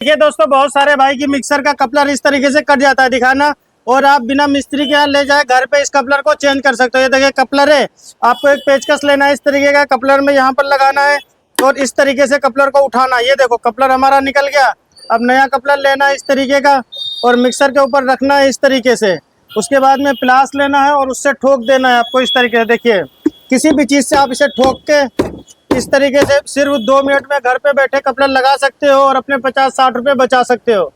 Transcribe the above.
देखिए दोस्तों, बहुत सारे भाई की मिक्सर का कपलर इस तरीके से कट जाता है, दिखाना। और आप बिना मिस्त्री के यहाँ ले जाए घर पे इस कपलर को चेंज कर सकते हो। ये देखिए कपलर है, आपको एक पेचकस लेना है इस तरीके का, कपलर में यहाँ पर लगाना है और इस तरीके से कपलर को उठाना। ये देखो कपलर हमारा निकल गया। अब नया कपलर लेना है इस तरीके का और मिक्सर के ऊपर रखना है इस तरीके से। उसके बाद में प्लास लेना है और उससे ठोक देना है आपको इस तरीके से। देखिए किसी भी चीज़ से आप इसे ठोक के इस तरीके से सिर्फ 2 मिनट में घर पे बैठे कपलर लगा सकते हो और अपने 50-60 रुपये बचा सकते हो।